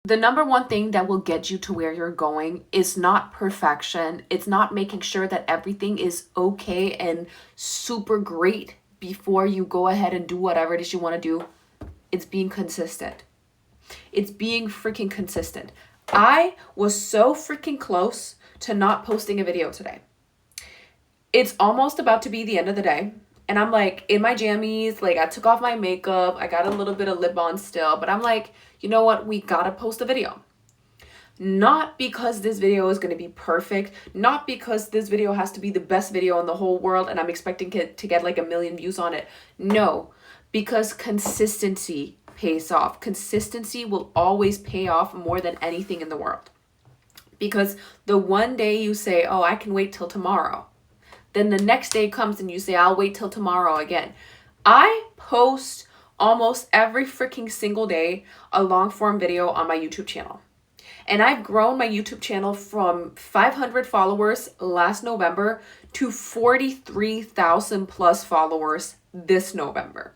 The number one thing that will get you to where you're going is not perfection. It's not making sure that everything is okay and super great before you go ahead and do whatever it is you want to do. It's being consistent. It's being freaking consistent. I was so freaking close to not posting a video today. It's almost about to be the end of the day. And I'm like in my jammies, like I took off my makeup. I got a little bit of lip balm still, but I'm like, you know what? We gotta post a video. Not because this video is gonna be perfect, not because this video has to be the best video in the whole world and I'm expecting it to get like 1 million views on it. No, because consistency pays off. Consistency will always pay off more than anything in the world. Because the one day you say, oh, I can wait till tomorrow. Then the next day comes and you say, I'll wait till tomorrow again. I post almost every freaking single day a long form video on my YouTube channel. And I've grown my YouTube channel from 500 followers last November to 43,000 plus followers this November.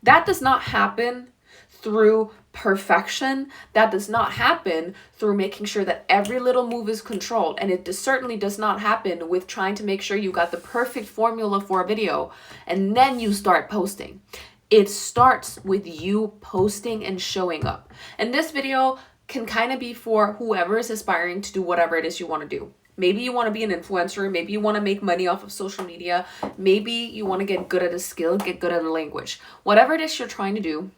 That does not happen through perfection. That does not happen through making sure that every little move is controlled. And it certainly does not happen with trying to make sure you got the perfect formula for a video and then you start posting. It starts with you posting and showing up. And this video can kind of be for whoever is aspiring to do whatever it is you want to do. Maybe you want to be an influencer. Maybe you want to make money off of social media. Maybe you want to get good at a skill, get good at a language. Whatever it is you're trying to do,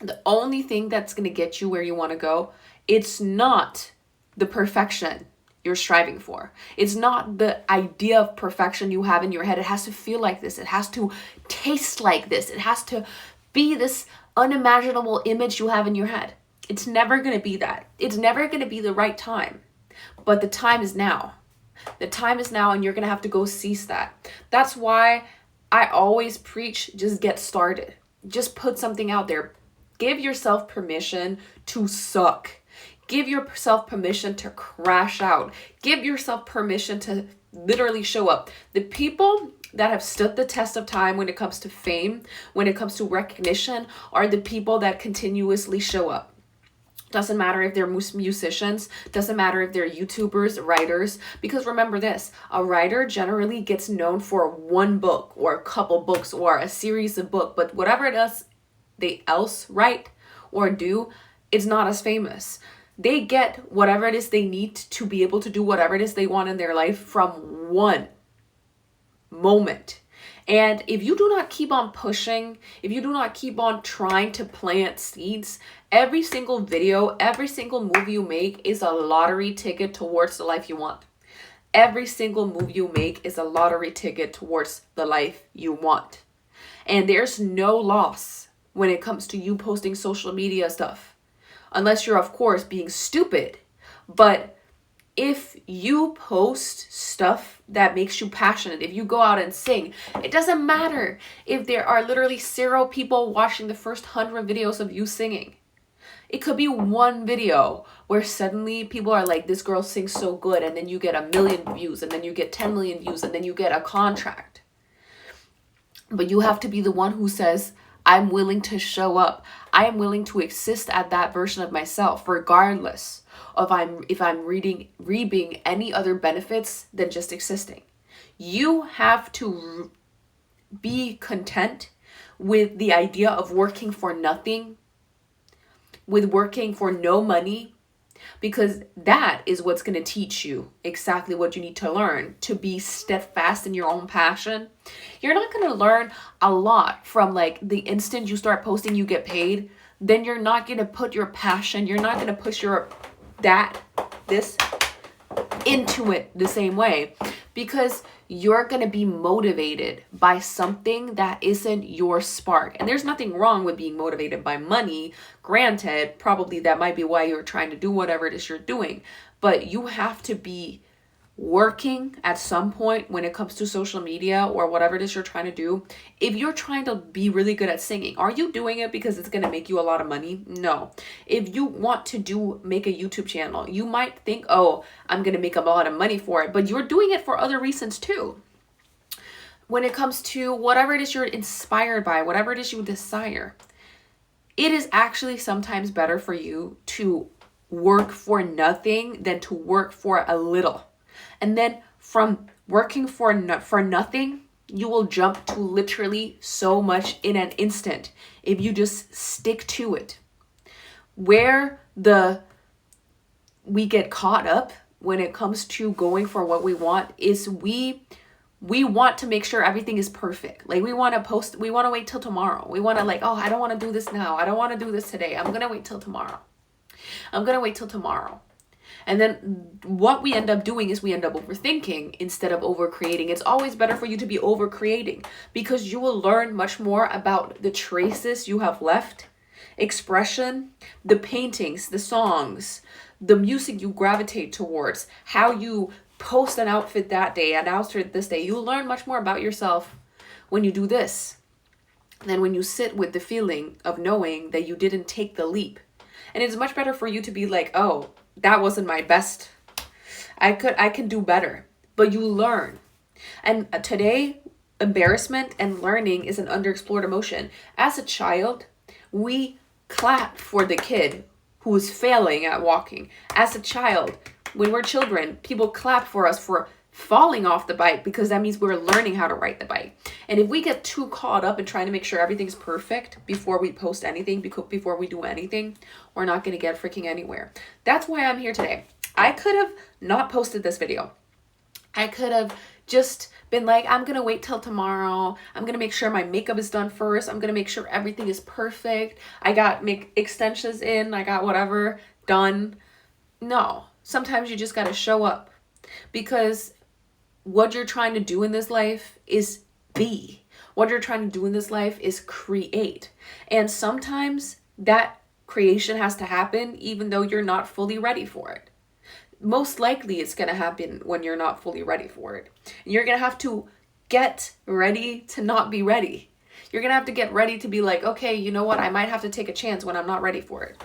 the only thing that's going to get you where you want to go, it's not the perfection you're striving for. It's not the idea of perfection you have in your head. It has to feel like this. It has to taste like this. It has to be this unimaginable image you have in your head. It's never going to be that. It's never going to be the right time. But the time is now. The time is now, and you're going to have to go seize that. That's why I always preach, just get started. Just put something out there. Give yourself permission to suck. Give yourself permission to crash out. Give yourself permission to literally show up. The people that have stood the test of time when it comes to fame, when it comes to recognition, are the people that continuously show up. Doesn't matter if they're musicians, doesn't matter if they're YouTubers, writers, because remember this, a writer generally gets known for one book or a couple books or a series of books, but whatever it is they else write or do, it's not as famous. They get whatever it is they need to be able to do whatever it is they want in their life from one moment. And if you do not keep on pushing, if you do not keep on trying to plant seeds, every single video, every single move you make is a lottery ticket towards the life you want. Every single move you make is a lottery ticket towards the life you want. And there's no loss when it comes to you posting social media stuff. Unless you're, of course, being stupid. But if you post stuff that makes you passionate, if you go out and sing, it doesn't matter if there are literally 0 people watching the first 100 videos of you singing. It could be one video where suddenly people are like, this girl sings so good, and then you get 1 million views, and then you get 10 million views, and then you get a contract. But you have to be the one who says, I'm willing to show up. I am willing to exist at that version of myself, regardless of if I'm reaping any other benefits than just existing. You have to be content with the idea of working for nothing, with working for no money, because that is what's going to teach you exactly what you need to learn to be steadfast in your own passion. You're not going to learn a lot from like the instant you start posting, you get paid. Then you're not going to put your passion, you're not going to push this into it the same way, because you're going to be motivated by something that isn't your spark. And there's nothing wrong with being motivated by money. Granted, probably that might be why you're trying to do whatever it is you're doing. But you have to be working at some point when it comes to social media or whatever it is you're trying to do. If you're trying to be really good at singing, are you doing it because it's going to make you a lot of money? No. If you want to make a YouTube channel, you might think, oh, I'm going to make a lot of money for it, but you're doing it for other reasons too. When it comes to whatever it is you're inspired by, whatever it is you desire, It is actually sometimes better for you to work for nothing than to work for a little. And then from working for nothing, you will jump to literally so much in an instant if you just stick to it. Where we get caught up when it comes to going for what we want is we want to make sure everything is perfect. Like we want to wait till tomorrow. We want to like, oh, I don't want to do this now. I don't want to do this today. I'm going to wait till tomorrow. And then what we end up doing is we end up overthinking instead of overcreating. It's always better for you to be overcreating because you will learn much more about the traces you have left, expression, the paintings, the songs, the music you gravitate towards, how you post an outfit that day, an outfit this day. You'll learn much more about yourself when you do this than when you sit with the feeling of knowing that you didn't take the leap. And it's much better for you to be like, oh, that wasn't my best. I can do better. But you learn. And today, embarrassment and learning is an underexplored emotion. As a child, we clap for the kid who is failing at walking. As a child, when we're children, people clap for us for falling off the bike because that means we're learning how to ride the bike. And if we get too caught up in trying to make sure everything's perfect before we post anything, before we do anything, we're not going to get freaking anywhere. That's why I'm here today. I could have not posted this video. I could have just been like, I'm going to wait till tomorrow. I'm going to make sure my makeup is done first. I'm going to make sure everything is perfect. I got extensions in. I got whatever done. No, sometimes you just got to show up because what you're trying to do in this life is be. What you're trying to do in this life is create. And sometimes that creation has to happen even though you're not fully ready for it. Most likely it's going to happen when you're not fully ready for it. And you're going to have to get ready to not be ready. You're going to have to get ready to be like, okay, you know what? I might have to take a chance when I'm not ready for it.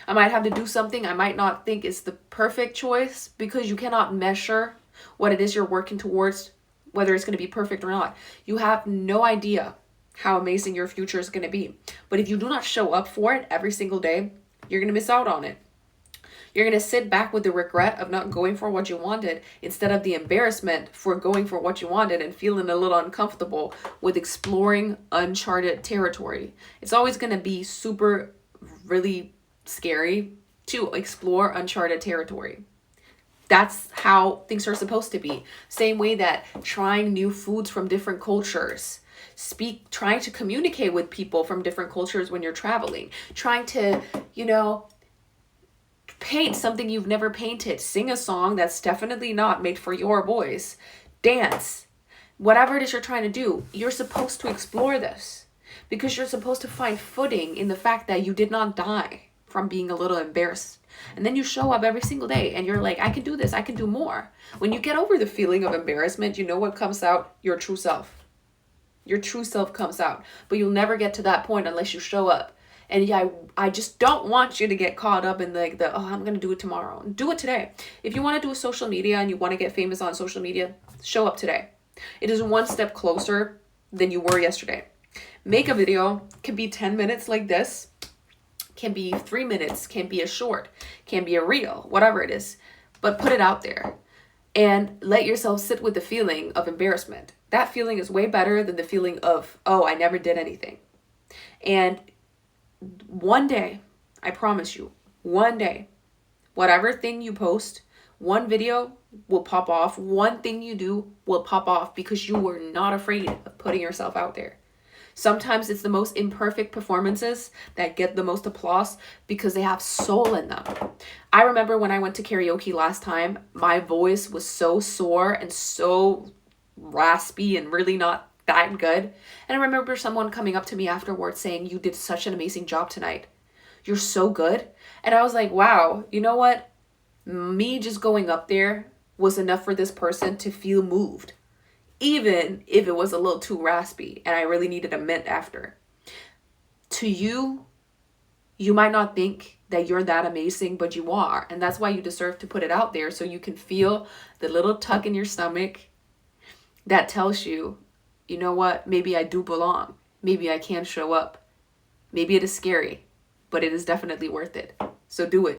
I might have to do something I might not think is the perfect choice because you cannot measure what it is you're working towards, whether it's going to be perfect or not. You have no idea how amazing your future is going to be. But if you do not show up for it every single day, you're going to miss out on it. You're going to sit back with the regret of not going for what you wanted instead of the embarrassment for going for what you wanted and feeling a little uncomfortable with exploring uncharted territory. It's always going to be really scary to explore uncharted territory. That's how things are supposed to be. Same way that trying new foods from different cultures, trying to communicate with people from different cultures when you're traveling, trying to, paint something you've never painted, sing a song that's definitely not made for your voice, dance, whatever it is you're trying to do, you're supposed to explore this because you're supposed to find footing in the fact that you did not die from being a little embarrassed. And then you show up every single day and you're like, I can do this, I can do more. When you get over the feeling of embarrassment, you know what comes out? Your true self. Your true self comes out. But you'll never get to that point unless you show up. And yeah, I just don't want you to get caught up in I'm going to do it tomorrow. Do it today. If you want to do a social media and you want to get famous on social media, show up today. It is one step closer than you were yesterday. Make a video. Can be 10 minutes like this. Can be 3 minutes. Can be a short. Can be a reel. Whatever it is. But put it out there. And let yourself sit with the feeling of embarrassment. That feeling is way better than the feeling of, oh, I never did anything. And one day, I promise you, one day, whatever thing you post, one video will pop off. One thing you do will pop off because you were not afraid of putting yourself out there. Sometimes it's the most imperfect performances that get the most applause because they have soul in them. I remember when I went to karaoke last time, my voice was so sore and so raspy and really not that good. And I remember someone coming up to me afterwards saying, you did such an amazing job tonight. You're so good. And I was like, wow, you know what? Me just going up there was enough for this person to feel moved. Even if it was a little too raspy and I really needed a mint after. To you, you might not think that you're that amazing, but you are. And that's why you deserve to put it out there so you can feel the little tug in your stomach that tells you, you know what, maybe I do belong. Maybe I can show up. Maybe it is scary, but it is definitely worth it. So do it.